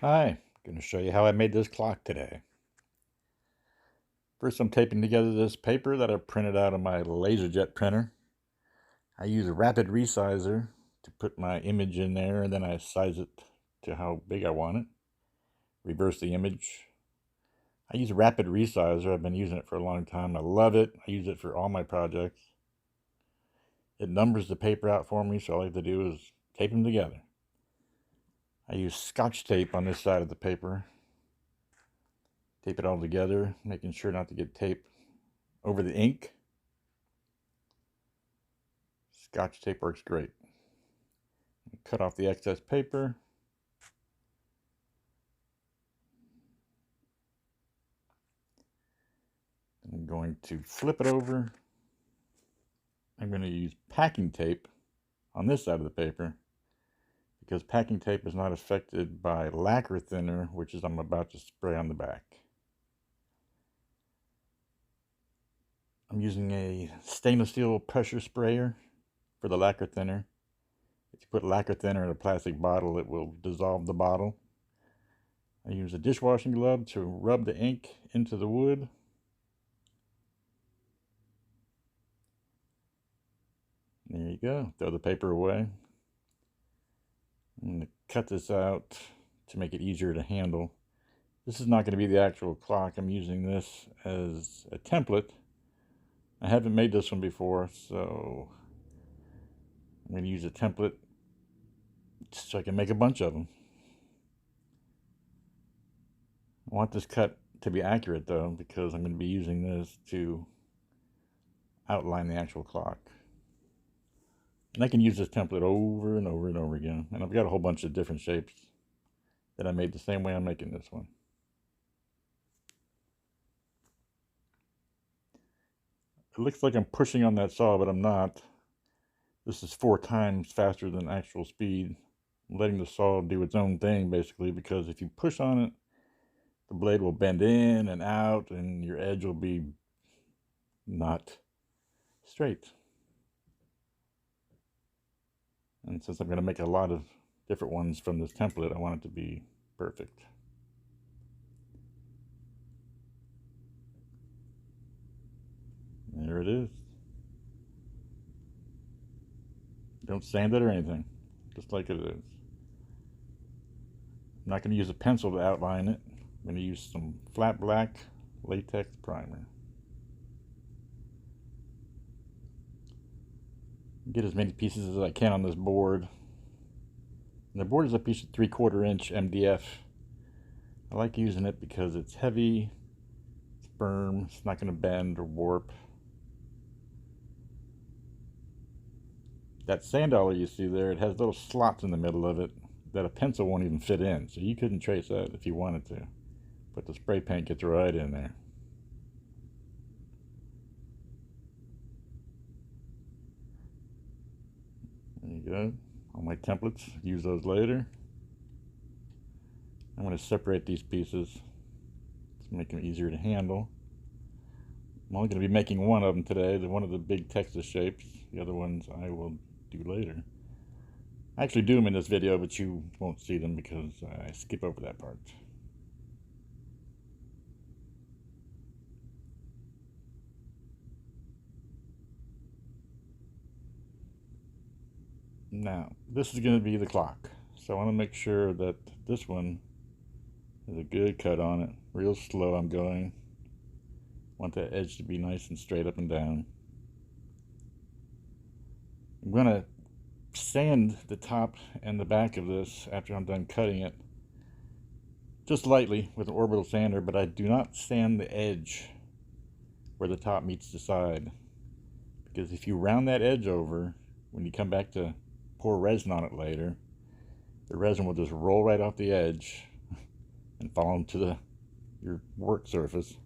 Hi, going to show you how I made this clock today. First, I'm taping together this paper that I printed out of my LaserJet printer. I use a rapid resizer to put my image in there, and then I size it to how big I want it. Reverse the image. I use a rapid resizer. I've been using it for a long time. I love it. I use it for all my projects. It numbers the paper out for me, so all I have to do is tape them together. I use Scotch tape on this side of the paper. Tape it all together, making sure not to get tape over the ink. Scotch tape works great. Cut off the excess paper. I'm going to flip it over. I'm going to use packing tape on this side of the paper because packing tape is not affected by lacquer thinner, which is I'm about to spray on the back. I'm using a stainless steel pressure sprayer for the lacquer thinner. If you put lacquer thinner in a plastic bottle, it will dissolve the bottle. I use a dishwashing glove to rub the ink into the wood. There you go. Throw the paper away. I'm going to cut this out to make it easier to handle. This is not going to be the actual clock. I'm using this as a template. I haven't made this one before, so I'm going to use a template so I can make a bunch of them. I want this cut to be accurate though, because I'm going to be using this to outline the actual clock. And I can use this template over and over and over again. And I've got a whole bunch of different shapes that I made the same way I'm making this one. It looks like I'm pushing on that saw, but I'm not. This is 4 times faster than actual speed. I'm letting the saw do its own thing, basically, because if you push on it, the blade will bend in and out, and your edge will be not straight. And since I'm going to make a lot of different ones from this template, I want it to be perfect. There it is. Don't sand it or anything, just like it is. I'm not going to use a pencil to outline it. I'm going to use some flat black latex primer. Get as many pieces as I can on this board. And the board is a piece of 3/4 inch MDF. I like using it because it's heavy, it's firm, it's not going to bend or warp. That sand dollar you see there, it has little slots in the middle of it that a pencil won't even fit in, so you couldn't trace that if you wanted to. But the spray paint gets right in there. There you go. All my templates, use those later. I'm going to separate these pieces to make them easier to handle. I'm only going to be making one of them today, one of the big Texas shapes. The other ones I will do later. I actually do them in this video, but you won't see them because I skip over that part. Now, this is going to be the clock. So I want to make sure that this one has a good cut on it. Real slow I'm going. Want that edge to be nice and straight up and down. I'm going to sand the top and the back of this after I'm done cutting it. Just lightly with an orbital sander, but I do not sand the edge where the top meets the side. Because if you round that edge over, when you come back to pour resin on it later, the resin will just roll right off the edge and fall into your work surface,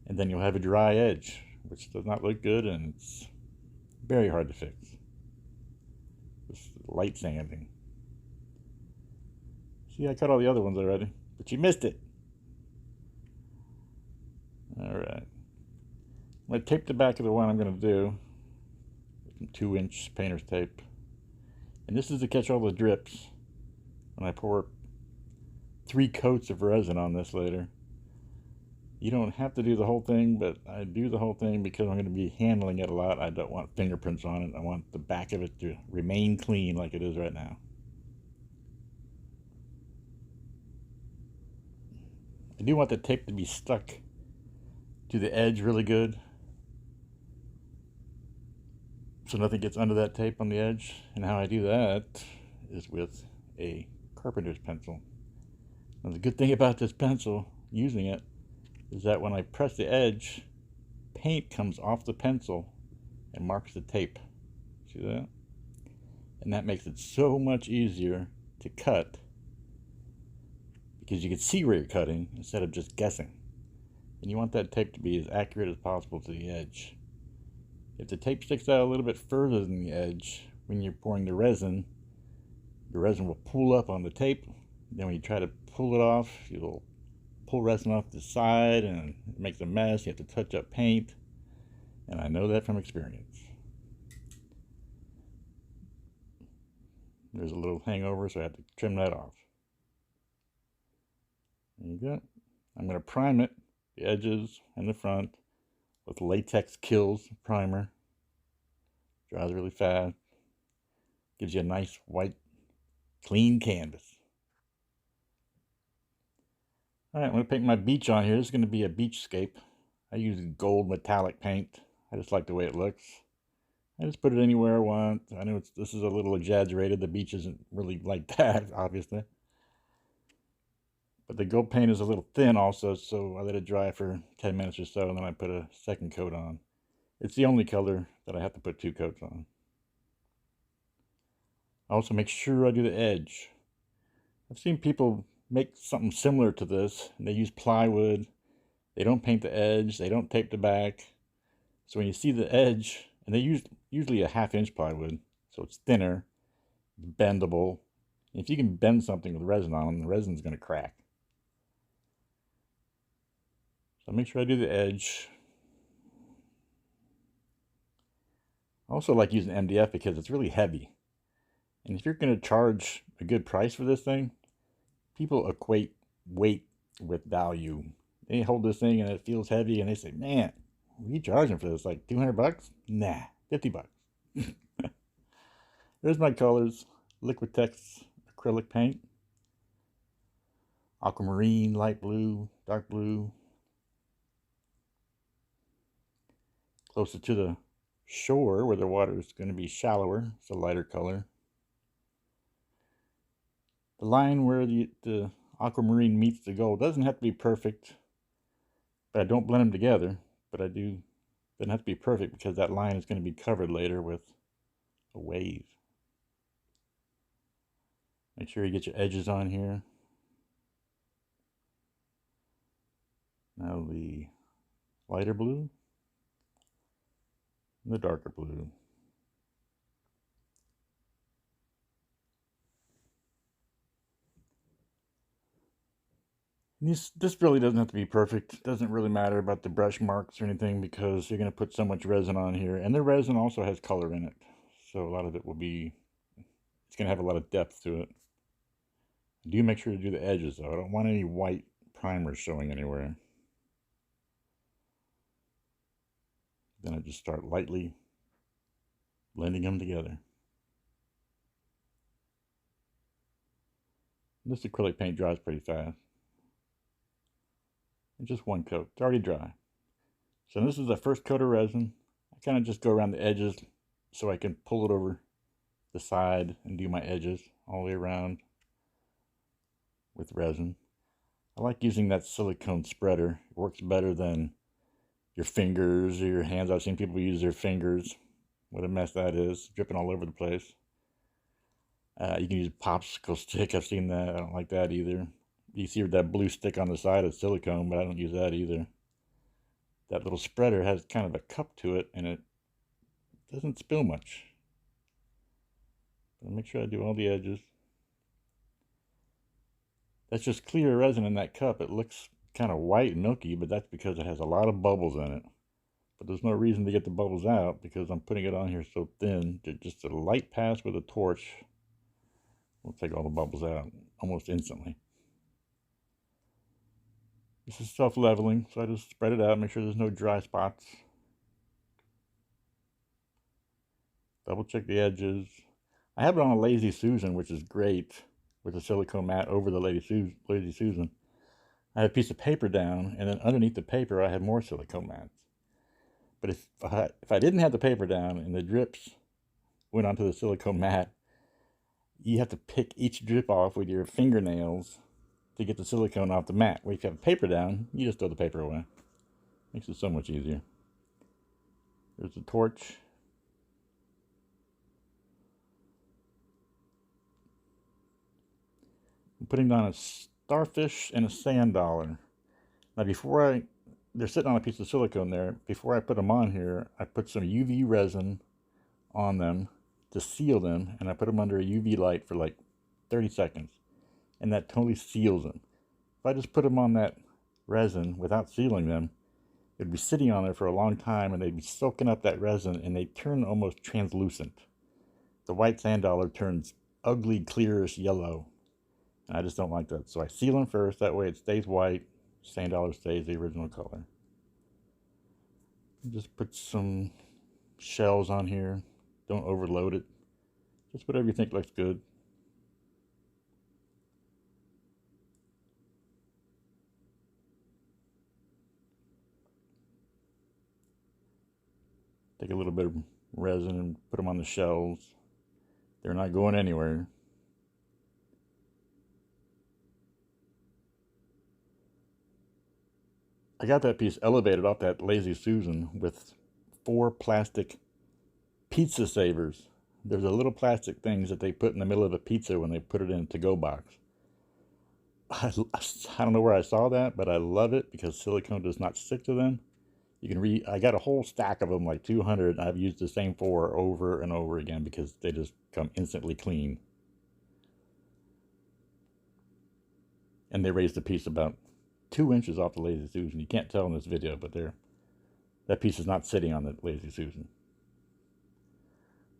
and then you'll have a dry edge, which does not look good, and it's very hard to fix. This light sanding. See, I cut all the other ones already, but you missed it. All right. I'm going to tape the back of the one I'm going to do with some 2-inch painter's tape. And this is to catch all the drips when I pour 3 coats of resin on this later. You don't have to do the whole thing, but I do the whole thing because I'm going to be handling it a lot. I don't want fingerprints on it. I want the back of it to remain clean like it is right now. I do want the tape to be stuck to the edge really good, so nothing gets under that tape on the edge. And how I do that is with a carpenter's pencil. Now the good thing about this pencil, using it, is that when I press the edge, paint comes off the pencil and marks the tape. See that? And that makes it so much easier to cut, because you can see where you're cutting instead of just guessing. And you want that tape to be as accurate as possible to the edge. If the tape sticks out a little bit further than the edge, when you're pouring the resin will pull up on the tape. Then when you try to pull it off, you'll pull resin off the side and it makes a mess. You have to touch up paint, and I know that from experience. There's a little hangover, so I have to trim that off. There you go. I'm going to prime it, the edges and the front, with Latex Kills primer. Dries really fast. Gives you a nice white, clean canvas. Alright, I'm going to paint my beach on here. This is going to be a beachscape. I use gold metallic paint. I just like the way it looks. I just put it anywhere I want. I know this is a little exaggerated. The beach isn't really like that, obviously. But the gold paint is a little thin also, so I let it dry for 10 minutes or so, and then I put a second coat on. It's the only color that I have to put 2 coats on. I also make sure I do the edge. I've seen people make something similar to this, and they use plywood. They don't paint the edge, they don't tape the back. So when you see the edge, and they use usually a 1/2 inch plywood, so it's thinner, bendable. And if you can bend something with resin on them, the resin's going to crack. So make sure I do the edge. I also like using MDF because it's really heavy. And if you're going to charge a good price for this thing, people equate weight with value. They hold this thing and it feels heavy and they say, man, what are you charging for this? Like 200 bucks? Nah, 50 bucks. There's my colors. Liquitex acrylic paint. Aquamarine, light blue, dark blue. Closer to the shore where the water is going to be shallower, it's a lighter color. The line where the aquamarine meets the gold doesn't have to be perfect, but I don't blend them together. But I do, doesn't have to be perfect because that line is going to be covered later with a wave. Make sure you get your edges on here. Now the lighter blue and the darker blue. This really doesn't have to be perfect. It doesn't really matter about the brush marks or anything because you're going to put so much resin on here. And the resin also has color in it. So a lot of it will be, it's going to have a lot of depth to it. Do make sure to do the edges though. I don't want any white primer showing anywhere. Then I just start lightly blending them together. This acrylic paint dries pretty fast. And just one coat. It's already dry. So this is the first coat of resin. I kind of just go around the edges so I can pull it over the side and do my edges all the way around with resin. I like using that silicone spreader. It works better than your fingers or your hands. I've seen people use their fingers. What a mess that is, dripping all over the place. You can use a popsicle stick. I've seen that. I don't like that either. You see that blue stick on the side of silicone, but I don't use that either. That little spreader has kind of a cup to it, and it doesn't spill much. But make sure I do all the edges. That's just clear resin in that cup. It looks kind of white and milky, but that's because it has a lot of bubbles in it. But there's no reason to get the bubbles out because I'm putting it on here so thin. Just a light pass with a torch will take all the bubbles out almost instantly. This is self-leveling, so I just spread it out, make sure there's no dry spots. Double check the edges. I have it on a Lazy Susan, which is great, with a silicone mat over the Lazy Susan. I have a piece of paper down, and then underneath the paper I have more silicone mats. But if I didn't have the paper down and the drips went onto the silicone mat, you have to pick each drip off with your fingernails to get the silicone off the mat. Where if you have the paper down, you just throw the paper away. Makes it so much easier. There's the torch. I'm putting down a starfish and a sand dollar. Now they're sitting on a piece of silicone there. Before I put them on here, I put some UV resin on them to seal them, and I put them under a UV light for like 30 seconds, and that totally seals them. If I just put them on that resin without sealing them, it'd be sitting on there for a long time, and they'd be soaking up that resin, and they turn almost translucent. The white sand dollar turns ugly, clearish yellow, and I just don't like that. So I seal them first, that way it stays white, sand dollar stays the original color. Just put some shells on here. Don't overload it. Just whatever you think looks good. Take a little bit of resin and put them on the shells. They're not going anywhere. I got that piece elevated off that Lazy Susan with 4 plastic pizza savers. There's a little plastic things that they put in the middle of a pizza when they put it in a to-go box. I don't know where I saw that, but I love it because silicone does not stick to them. You can I got a whole stack of them, like 200. I've used the same 4 over and over again because they just come instantly clean. And they raised the piece about 2 inches off the Lazy Susan. You can't tell in this video, but that piece is not sitting on the Lazy Susan.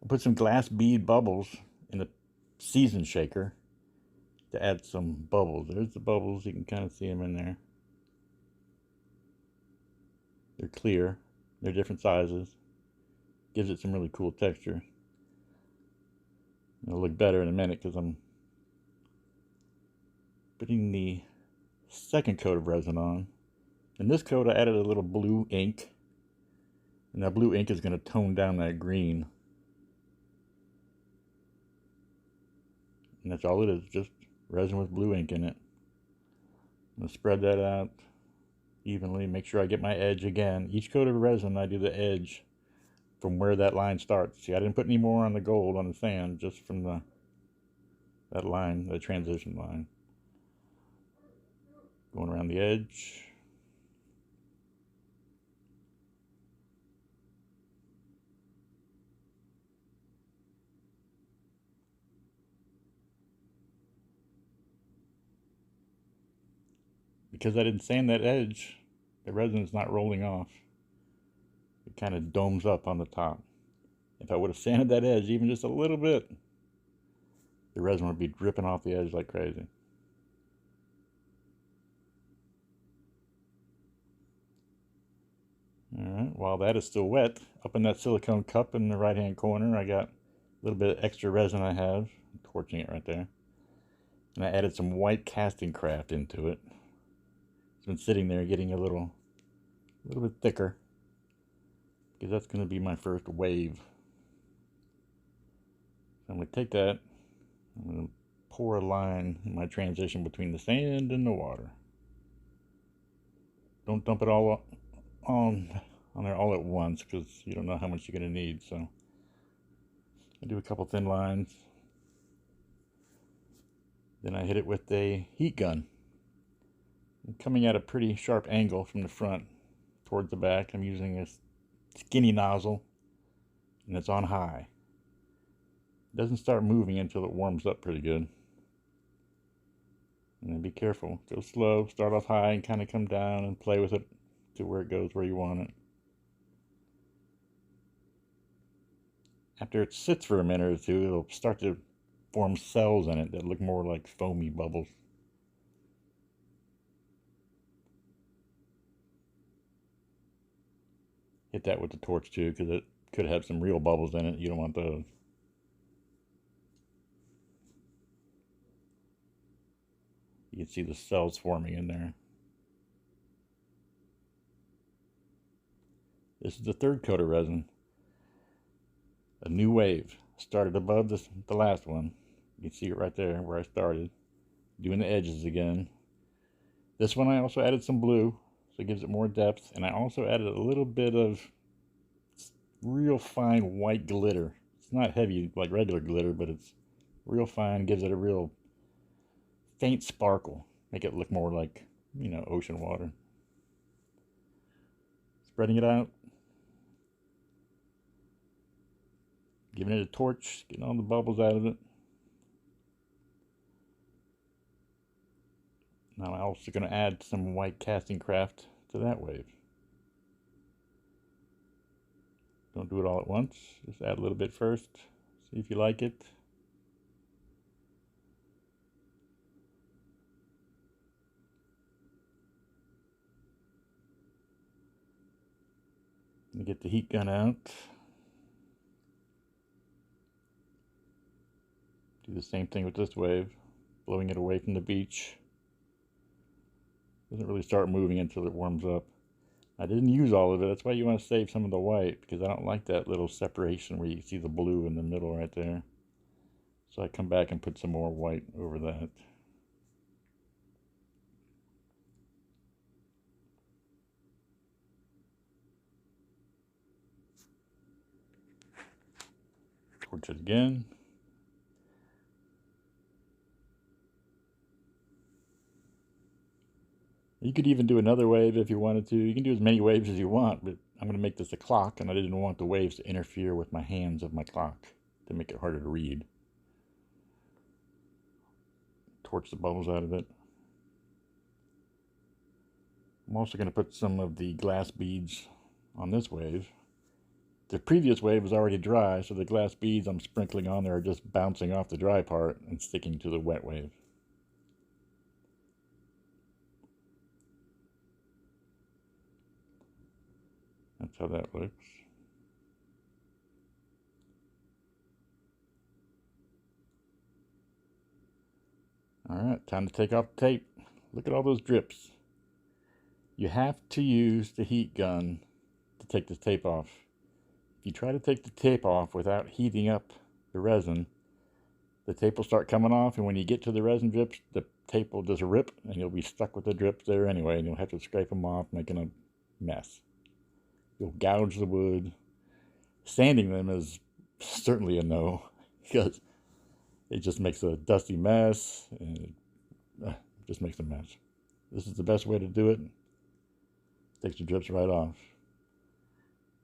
I put some glass bead bubbles in the season shaker to add some bubbles. There's the bubbles. You can kind of see them in there. They're clear. They're different sizes. Gives it some really cool texture. It'll look better in a minute because I'm putting the second coat of resin on. In this coat I added a little blue ink, and that blue ink is going to tone down that green. And that's all it is, just resin with blue ink in it. I'm going to spread that out evenly, make sure I get my edge again. Each coat of resin I do the edge from where that line starts. See, I didn't put any more on the gold on the sand, just from that line, the transition line. Going around the edge. Because I didn't sand that edge, the resin is not rolling off. It kind of domes up on the top. If I would have sanded that edge even just a little bit, the resin would be dripping off the edge like crazy. Alright, while that is still wet, up in that silicone cup in the right hand corner, I got a little bit of extra resin I have. I'm torching it right there. And I added some white casting craft into it. It's been sitting there getting a little bit thicker, because that's going to be my first wave. So I'm going to take that, I'm going to pour a line in my transition between the sand and the water. Don't dump it all on there all at once, because you don't know how much you're going to need. So I do a couple thin lines, then I hit it with a heat gun. I'm coming at a pretty sharp angle from the front towards the back. I'm using a skinny nozzle, and it's on high. It doesn't start moving until it warms up pretty good. And then be careful, go slow, start off high and kind of come down and play with it to where it goes where you want it. After it sits for a minute or two, it'll start to form cells in it that look more like foamy bubbles. hit that with the torch too, because it could have some real bubbles in it. You don't want those. You can see the cells forming in there. This is the third coat of resin. A new wave. Started above the last one. You can see it right there where I started. Doing the edges again. This one I also added some blue, so it gives it more depth. And I also added a little bit of real fine white glitter. It's not heavy like regular glitter, but it's real fine. Gives it a real faint sparkle. Make it look more like, you know, ocean water. Spreading it out. Giving it a torch, getting all the bubbles out of it. Now I'm also going to add some white casting craft to that wave. Don't do it all at once. Just add a little bit first. See if you like it. And get the heat gun out. Do the same thing with this wave. Blowing it away from the beach. Doesn't really start moving until it warms up. I didn't use all of it. That's why you want to save some of the white, because I don't like that little separation where you see the blue in the middle right there. So I come back and put some more white over that. Torch it again. You could even do another wave if you wanted to. You can do as many waves as you want, but I'm going to make this a clock, and I didn't want the waves to interfere with my hands of my clock to make it harder to read. Torch the bubbles out of it. I'm also going to put some of the glass beads on this wave. The previous wave was already dry, so the glass beads I'm sprinkling on there are just bouncing off the dry part and sticking to the wet wave. That's how that looks. Alright, time to take off the tape. Look at all those drips. You have to use the heat gun to take the tape off. If you try to take the tape off without heating up the resin, the tape will start coming off, and when you get to the resin drips, the tape will just rip, and you'll be stuck with the drips there anyway, and you'll have to scrape them off, making a mess. You'll gouge the wood. Sanding them is certainly a no, because it just makes a dusty mess, and it just makes a mess. This is the best way to do it. Takes the drips right off.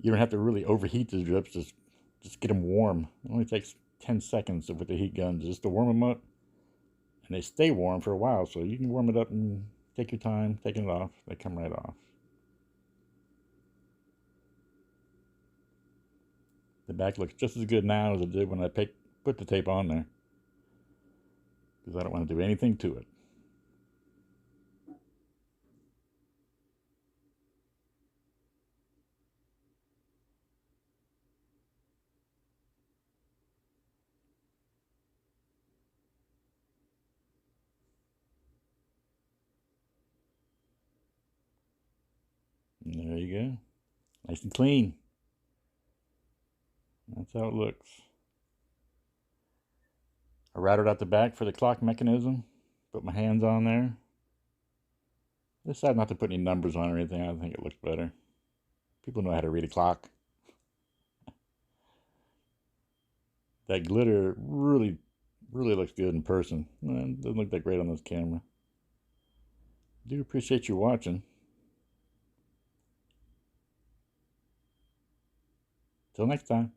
You don't have to really overheat the drips, just get them warm. It only takes 10 seconds with the heat gun just to warm them up, and they stay warm for a while, so you can warm it up and take your time taking it off. They come right off. The back looks just as good now as it did when I put the tape on there, because I don't want to do anything to it. And there you go. Nice and clean. That's how it looks. I routed out the back for the clock mechanism. Put my hands on there. I decided not to put any numbers on or anything. I think it looks better. People know how to read a clock. That glitter really looks good in person. It doesn't look that great on this camera. I do appreciate you watching. Till next time.